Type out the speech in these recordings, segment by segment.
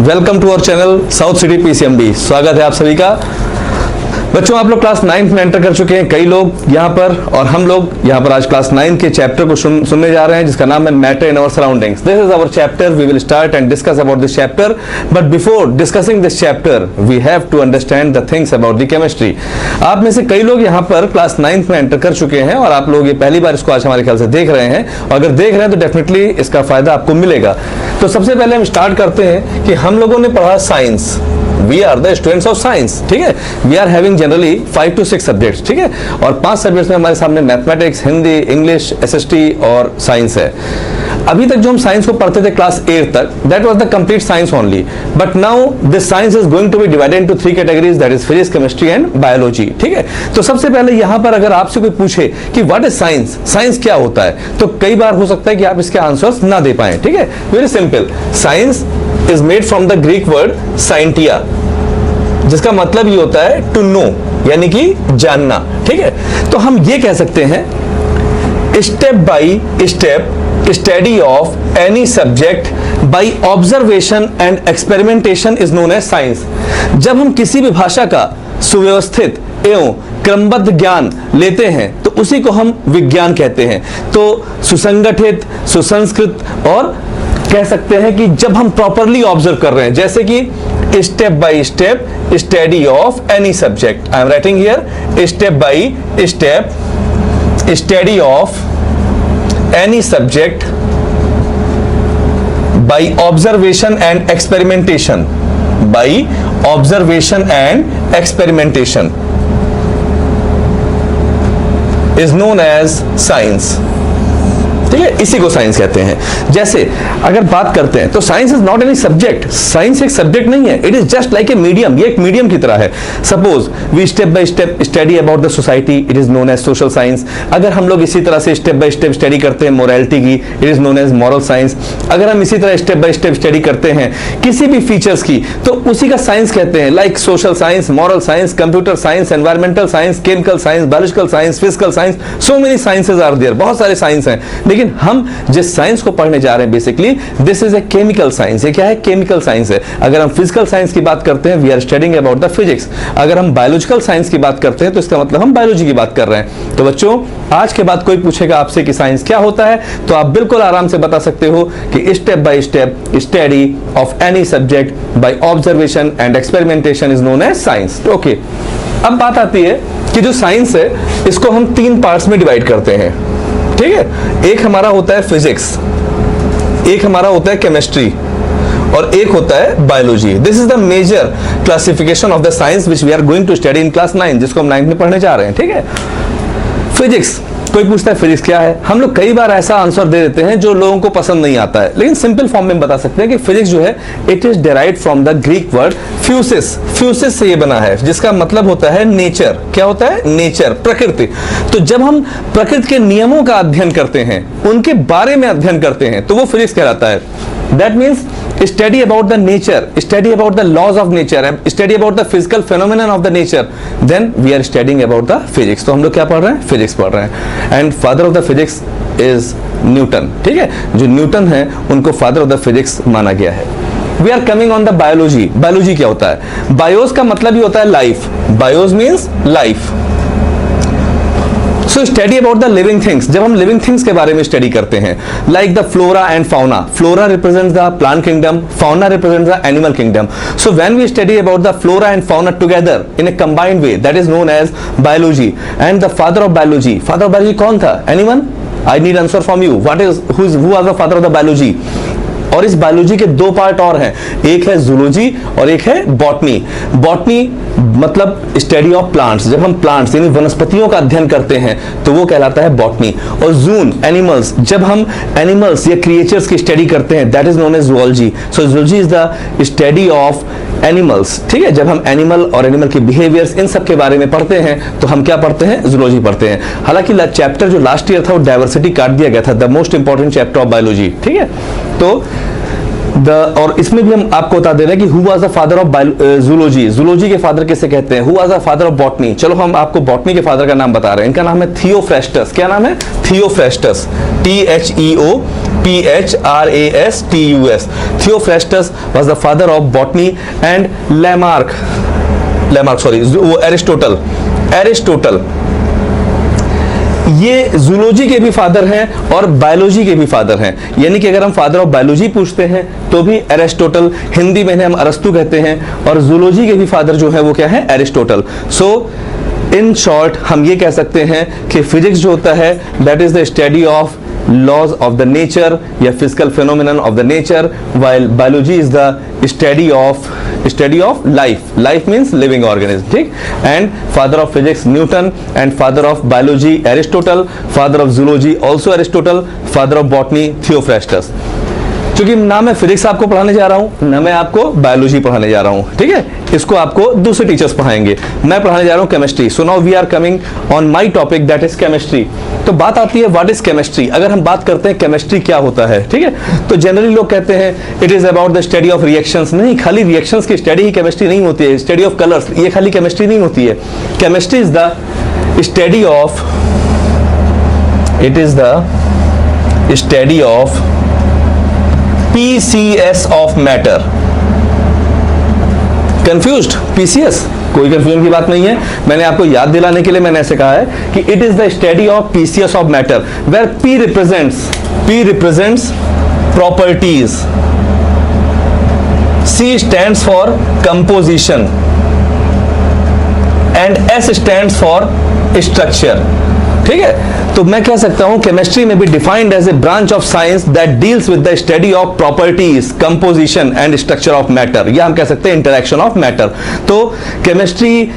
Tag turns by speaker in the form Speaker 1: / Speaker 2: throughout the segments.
Speaker 1: Welcome to our channel South City PCMB. स्वागत है आप सभी का। बच्चों, आप लोग क्लास 9th में एंटर कर चुके हैं, कई लोग यहाँ पर, और हम लोग यहाँ पर आज क्लास 9 के चैप्टर को सुनने जा रहे हैं जिसका नाम है matter in our surroundings. This is our chapter. We will start and discuss about this chapter, but before discussing this chapter we have to understand the things about the chemistry. आप में से कई लोग यहाँ पर क्लास 9th में enter कर चुके हैं और आप लोग ये पहली बार इसको आज हमारे ख्याल से देख रहे हैं, और अगर देख रहे हैं तो डेफिनेटली इसका फायदा आपको मिलेगा। तो सबसे पहले हम स्टार्ट करते हैं कि हम लोगों ने पढ़ा science. We are the students of science, ठीक है। We are having generally 5 to 6 subjects, ठीक है, और 5 सब्जेक्ट्स में हमारे सामने मैथमेटिक्स, हिंदी, इंग्लिश, एसएसटी और साइंस है। अभी तक जो हम साइंस को पढ़ते थे क्लास 8 तक, that was the complete science only, but now this science is going to be divided into 3 categories, that is physics, chemistry and biology, ठीक है। तो सबसे पहले यहां पर अगर आपसे कोई पूछे कि व्हाट इज साइंस, साइंस क्या होता है, तो कई बार हो सकता है कि आप इसके आंसर्स ना दे पाए, ठीक है। Very simple, science is made from the Greek word scientia, जिसका मतलब ये होता है टू नो, यानी कि जानना, ठीक है। तो हम ये कह सकते हैं step by step study of any subject by observation and experimentation is known as science. जब हम किसी भी भाषा का सुव्यवस्थित एवं क्रमबद्ध ज्ञान लेते हैं तो उसी को हम विज्ञान कहते हैं। तो सुसंगठित, सुसंस्कृत, और कह सकते हैं कि जब हम प्रॉपरली ऑब्जर्व कर रहे हैं, जैसे कि step by step study of any subject. I am writing here step by step study of any subject by observation and experimentation, by observation and experimentation is known as science, ठीक है। इसी को science कहते हैं। जैसे अगर बात करते हैं तो science is not any subject, science एक सब्जेक्ट नहीं है, it is just like a medium, ये एक मीडियम की तरह है। Suppose we step by step study about the society, it is known as social science. अगर हम लोग इसी तरह से स्टेप बाय स्टेप स्टडी करते हैं मोरालिटी की, it is known as moral science. अगर हम इसी तरह स्टेप बाय स्टेप स्टडी करते हैं किसी भी फीचर्स की, तो उसी का साइंस कहते हैं, like social science, moral science, computer science, environmental science, chemical science, biological science, physical science, so many sciences are there, बहुत सारे साइंस हैं। लेकिन हम जिस साइंस को पढ़ने जा रहे हैं basically this is a chemical science. ये क्या है? केमिकल साइंस है। अगर हम फिजिकल साइंस की बात करते हैं we are studying about the physics. अगर हम बायोलॉजिकल साइंस की बात करते हैं तो इसका मतलब हम बायोलॉजी की बात कर रहे हैं। तो बच्चों, आज के बाद कोई पूछेगा आपसे कि साइंस क्या होता है तो आप बिल्कुल आराम से बता सकते हो कि step by step study of any subject by observation and experimentation is known as science. Okay, अब बात आती है कि जो साइंस है इसको हम 3 पार्ट्स में डिवाइड करते हैं, ठीक है। एक हमारा होता है फिजिक्स, एक हमारा होता है केमिस्ट्री, और एक होता है biology. This is the major classification of the science which we are going to study in class 9, जिसको हम 9th में पढ़ने जा रहे हैं, ठीक है। फिजिक्स, कोई पूछता है फिजिक्स क्या है, हम लोग कई बार ऐसा आंसर दे देते हैं जो लोगों को पसंद नहीं आता है, लेकिन सिंपल फॉर्म में बता सकते हैं कि फिजिक्स जो है it is derived from the Greek word physis. Physis से ये बना है जिसका मतलब होता है नेचर। क्या होता है? नेचर, प्रकृति। तो जब हम प्रकृति के नियमों का अध्ययन करते हैं, उनके बारे में अध्ययन करते हैं, तो वो फिजिक्स कहलाता है। That means study about the nature, study about the laws of nature, study about the physical phenomenon of the nature, then we are studying about the physics। तो हम लोग क्या पढ़ रहे हैं? फिजिक्स पढ़ रहे हैं। And father of the physics is Newton, ठीक है। जो न्यूटन है उनको फादर ऑफ द फिजिक्स माना गया है। We are coming on the biology. Biology क्या होता है? बायोस का मतलब ही होता है life, bios means life. So study about the living things. जब हम लिविंग थिंग्स के बारे में स्टडी करते हैं, like the flora and fauna, flora represents the plant kingdom, fauna represents the animal kingdom. So when we study about the flora and fauna together in a combined way, that is known as biology. And the father of biology, father of biology कौन था? Anyone? I need answer from you. What is who are the father of the biology? और इस biology के 2 part और हैं, एक है zoology और एक है बॉटनी। बॉटनी मतलब स्टडी ऑफ प्लांट्स। जब हम प्लांट्स यानी वनस्पतियों का अध्ययन करते हैं तो वो कहलाता है बॉटनी। और जून, एनिमल्स, जब हम एनिमल्स या क्रिएचर्स की स्टडी करते हैं that is known as zoology. So zoology is the study of animals, ठीक है। जब हम एनिमल और एनिमल के बिहेवियर्स इन सब के बारे में पढ़ते हैं तो हम क्या पढ़ते हैं? जूलॉजी पढ़ते हैं। हालांकि चैप्टर जो लास्ट ईयर था वो डाइवर्सिटी काट दिया गया था, the most important chapter of biology, ठीक है। तो और इसमें भी हम आपको बता दे रहे हैं कि who was the father of zoology, zoology के फादर किसे कहते हैं, who was the father of botany, चलो हम आपको बॉटनी के फादर का नाम बता रहे हैं, इनका नाम है थियोफ्रेस्टस। क्या नाम है? Theophrastus, THEOPHRASTUS। Theophrastus was the father of botany and Aristotle ये जूलॉजी के भी फादर हैं और बायोलॉजी के भी फादर हैं। यानी कि अगर हम फादर ऑफ बायोलॉजी पूछते हैं तो भी एरिस्टोटल, हिंदी में हम अरस्तु कहते हैं, और जूलॉजी के भी फादर जो है वो क्या है? एरिस्टोटल। सो इन शॉर्ट हम ये कह सकते हैं कि फिजिक्स जो होता है that is the study of laws of the nature या physical phenomenon of the nature, while biology is the study of life means living organism, ठीक। and father of physics Newton and father of biology Aristotle, father of zoology also Aristotle, father of botany Theophrastus। क्योंकि ना मैं physics आपको पढ़ाने जा रहा हूं ना मैं आपको बायोलॉजी पढ़ाने जा रहा हूं, ठीक है, इसको आपको दूसरे टीचर्स पढ़ाएंगे, मैं पढ़ाने जा रहा हूं chemistry. So now we are coming on my topic that is chemistry. तो बात आती है व्हाट इज केमिस्ट्री। अगर हम बात करते हैं केमिस्ट्री क्या होता है, ठीक है, तो जनरली लोग कहते हैं it is about the study of reactions. नहीं, खाली रिएक्शंस की स्टडी ही केमिस्ट्री नहीं होती है। स्टडी ऑफ कलर्स ये खाली केमिस्ट्री नहीं होती है। Chemistry is the study of PCS of matter. Confused? PCS कोई कंफ्यूजन की बात नहीं है। मैंने आपको याद दिलाने के लिए मैंने ऐसे कहा है कि it is the study of PCS of matter where P represents properties, C stands for composition and S stands for structure, ठीक है। तो मैं कह सकता हूं केमिस्ट्री में भी defined as a branch of science that deals with the study of properties, composition and structure of matter, या हम कह सकते हैं इंटरेक्शन ऑफ मैटर। तो केमिस्ट्री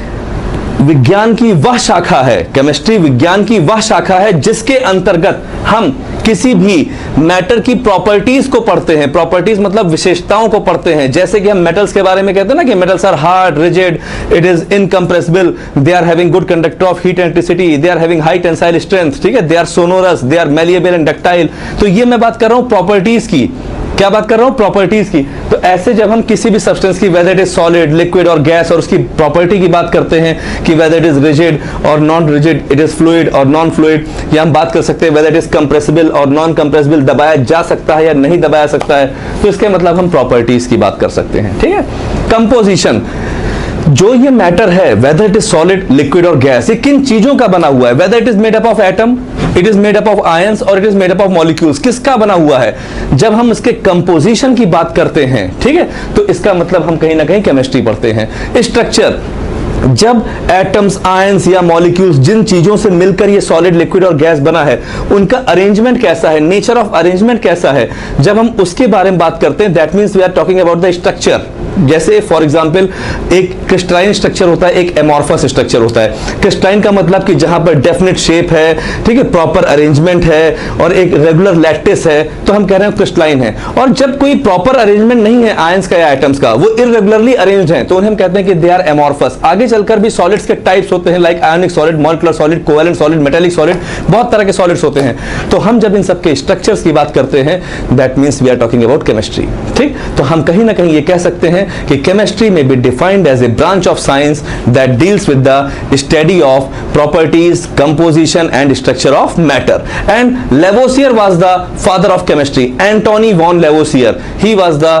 Speaker 1: विज्ञान की वह शाखा है, केमिस्ट्री विज्ञान की वह शाखा है जिसके अंतर्गत हम किसी भी मैटर की प्रॉपर्टीज को पढ़ते हैं। प्रॉपर्टीज मतलब विशेषताओं को पढ़ते हैं। जैसे कि हम मेटल्स के बारे में कहते हैं ना कि metals are hard, rigid, it is incompressible, they are having good conductor of heat and electricity, they are having high tensile strength, ठीक है, they are sonorous, they are malleable and ductile. तो ये मैं बात कर रहा हूं प्रॉपर्टीज की। क्या बात कर रहा हूं? प्रॉपर्टीज की। तो ऐसे जब हम किसी भी सब्सटेंस की weather it is solid, liquid और गैस और उसकी प्रॉपर्टी की बात करते हैं कि वेदर इट इज रिजिड और non rigid, it is fluid और नॉन फ्लूइड, या हम बात कर सकते हैं वेदर इट इज कंप्रेसिबल और नॉन कंप्रेसिबल, दबाया जा सकता है या नहीं दबाया सकता है, तो इसके मतलब हम प्रॉपर्टीज की बात कर सकते हैं, ठीक है। कंपोजिशन, जो ये मैटर है whether it is solid, liquid और गैस, ये किन चीजों का बना हुआ है? Whether it is made up of atom, it is made up of ions और it is made up of molecules, किसका बना हुआ है? जब हम इसके कंपोजिशन की बात करते हैं, ठीक है, तो इसका मतलब हम कहीं ना कहीं केमिस्ट्री पढ़ते हैं। स्ट्रक्चर, जब एटम्स, आयंस या मॉलिक्यूल्स, जिन चीजों से मिलकर ये सॉलिड, लिक्विड और गैस बना है, उनका अरेंजमेंट कैसा है, नेचर ऑफ अरेंजमेंट कैसा है, जब हम उसके बारे में बात करते हैं that means we are talking about the structure. जैसे फॉर एग्जांपल एक क्रिस्टलाइन स्ट्रक्चर होता है, एक एमॉर्फस स्ट्रक्चर होता है। क्रिस्टलाइन का मतलब कि जहां पर डेफिनेट शेप है, ठीक है, प्रॉपर अरेंजमेंट है और एक रेगुलर लैटिस है, तो हम कह रहे हैं क्रिस्टलाइन है। और जब कोई प्रॉपर अरेंजमेंट नहीं है आयंस का या एटम्स का, वो इररेगुलरली अरेंज्ड हैं, तो उन्हें हम कहते हैं कि दे आर एमॉर्फस। आगे चलकर भी सॉलिड्स के टाइप्स होते हैं लाइक आयनिक solid, molecular solid, covalent solid, metallic solid, बहुत तरह के सॉलिड्स होते हैं। तो हम जब इन सब के स्ट्रक्चर्स की बात करते हैं that means we are talking about chemistry, ठीक। तो हम कहीं ना कहीं ये कह सकते हैं कि chemistry may be defined as a branch of science that deals with the study of properties, composition and structure of matter. And Lavoisier was the father of chemistry. Antony von Lavoisier, he was the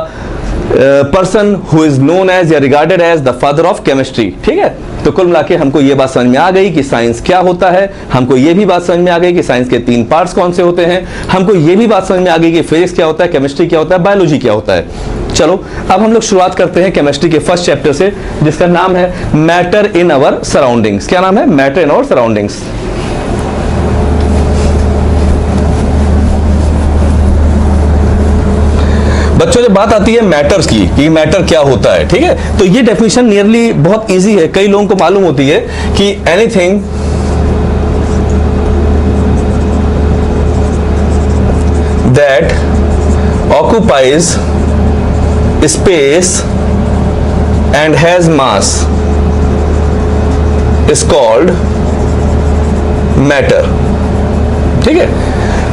Speaker 1: person who is known as या regarded as the father of chemistry, ठीक है। तो कुल मिला के हमको ये बात समझ में आ गई कि साइंस क्या होता है, हमको ये भी बात समझ में आ गई कि साइंस के 3 पार्ट्स कौन से होते हैं, हमको ये भी बात समझ में आ गई कि फिजिक्स क्या होता है, केमिस्ट्री क्या होता है, बायोलॉजी क्या होता है। चलो अब हम लोग शुरुआत करते हैं केमिस्ट्री के फर्स्ट चैप्टर से, जिसका नाम है मैटर इन आवर सराउंडिंग्स। क्या नाम है? Matter in our surroundings. बच्चों जब बात आती है मैटर्स की कि मैटर क्या होता है, ठीक है, तो ये डेफिनेशन नियरली बहुत इजी है, कई लोगों को मालूम होती है कि anything that occupies space and has mass is called matter, ठीक है।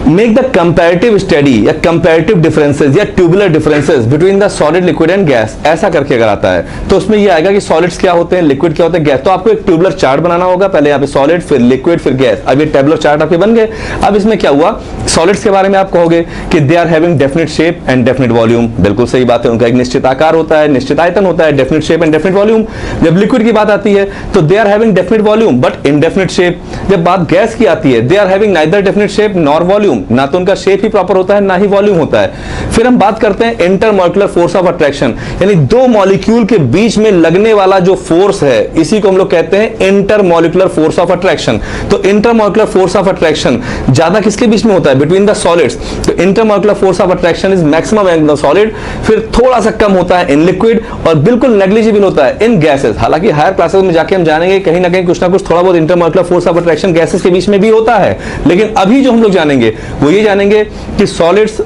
Speaker 1: मेक द कंपैरेटिव स्टडी या कंपैरेटिव डिफरेंसेस या tubular differences between the solid, liquid and gas, ऐसा करके अगर आता है तो उसमें ये आएगा कि सॉलिड्स क्या होते हैं, लिक्विड क्या होते हैं, गैस। तो आपको एक ट्यूबुलर चार्ट बनाना होगा, पहले यहाँ पे सॉलिड, फिर लिक्विड, फिर गैस। अब ये टेबुलर चार्ट आपके बन गए। अब इसमें क्या हुआ, सॉलिड्स के बारे में आप कहोगे कि they are having definite shape and definite volume, बिल्कुल सही बात है, उनका एक निश्चित आकार होता है, निश्चित आयतन होता है, definite shape and definite volume. जब लिक्विड की बात आती है तो they are having definite volume but indefinite shape. जब बात गैस की आती है, they are having neither definite shape nor volume, ना तो उनका शेप ही प्रॉपर होता है ना ही वॉल्यूम होता है। फिर हम बात करते हैं इंटरमॉलिक्यूलर फोर्स ऑफ अट्रैक्शन, यानी दो मॉलिक्यूल के बीच में लगने वाला जो फोर्स है, इसी को हम लोग कहते हैं इंटरमॉलिक्यूलर फोर्स ऑफ अट्रैक्शन। तो इंटरमॉलिक्यूलर फोर्स ऑफ अट्रैक्शन ज्यादा किसके बीच में होता है, बिटवीन द सॉलिड्स। तो intermolecular force of attraction is maximum in the solid, फिर थोड़ा सा कम होता है इन लिक्विड और बिल्कुल नेग्लिजिबल होता है इन गैसेस। हालांकि हायर क्लासेस में जाके हम जानेंगे कहीं ना कहीं कुछ ना कुछ थोड़ा बहुत intermolecular force of attraction gases के बीच में भी होता है, लेकिन अभी जो हम लोग जानेंगे वो ये जानेंगे कि solids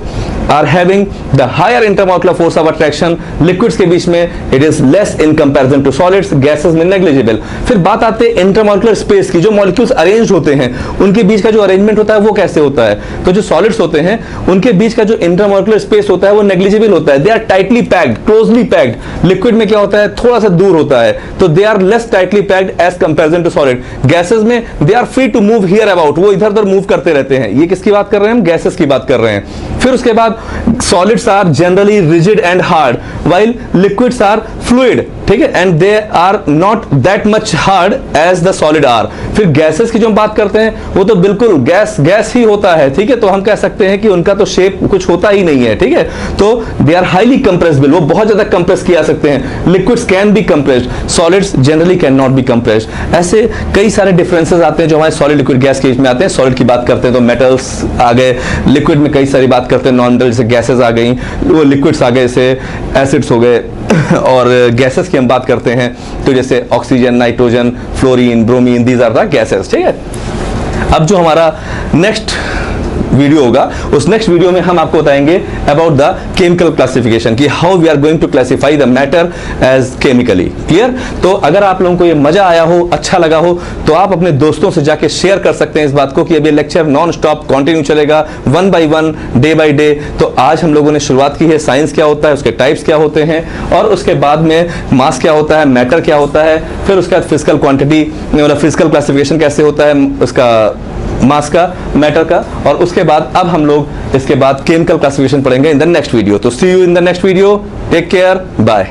Speaker 1: are having the higher intermolecular force of attraction, liquids के बीच में it is less in comparison to solids, gases में negligible। फिर बात आते हैं intermolecular space की, जो molecules arranged होते हैं उनके बीच का जो arrangement होता है वो कैसे होता है। तो जो solids होते हैं उनके बीच का जो intermolecular space होता है वो negligible होता है, they are tightly packed, closely packed। liquid में क्या होता है, थोड़ा सा दूर होता है, तो they are less tightly packed as comparison to solid। gases में they are free to move here about, वो इधर उधर मूव करते रहते हैं। ये किसकी बात कर रहे हैं हम, गैसेस की बात कर रहे हैं। फिर उसके बाद solids are generally rigid and hard while liquids are fluid, ठीक है, and they are not that much hard as the solid are। फिर गैसेस की जो हम बात करते हैं वो तो बिल्कुल गैस ही होता है, ठीक है, तो हम कह सकते हैं कि उनका तो शेप कुछ होता ही नहीं है, ठीक है, तो दे आर हाईली कंप्रेसिबल, वो बहुत ज्यादा कंप्रेस किया सकते हैं। Liquids can be compressed, solids generally can not be compressed. ऐसे कई सारे डिफरेंसेस आते हैं जो हमारे सॉलिड लिक्विड गैस के बीच में आते हैं। सॉलिड की बात करते हैं तो मेटल्स आ गए, लिक्विड में कई सारी बात करते हैं नॉन मेटल, जैसे गैसेस आ गई, वो लिक्विड्स आ गए जैसे एसिड्स हो गए, और गैसेस की हम बात करते हैं तो जैसे oxygen, nitrogen, fluorine, bromine, these are the gases, ठीक है। अब जो हमारा नेक्स्ट वीडियो होगा उस नेक्स्ट वीडियो में हम आपको बताएंगे अबाउट द केमिकल क्लासिफिकेशन, कि how we are going to classify the matter as chemically. Clear? तो अगर आप लोगों को ये मजा आया हो, अच्छा लगा हो, तो आप अपने दोस्तों से जाके शेयर कर सकते हैं इस बात को कि अभी लेक्चर नॉन स्टॉप कंटिन्यू चलेगा, 1 by 1 डे बाय डे। तो आज हम लोगों ने शुरुआत की है साइंस क्या होता है, उसके टाइप्स क्या होते हैं, और उसके बाद में मास क्या होता है, मैटर क्या होता है, फिर उसके बाद फिजिकल क्वांटिटी मतलब फिजिकल क्लासिफिकेशन कैसे होता है उसका, मास का, मैटर का, और उसके बाद अब हम लोग इसके बाद केमिकल क्लासिफिकेशन पढ़ेंगे इन द नेक्स्ट वीडियो। तो see you in the next video, take care, bye.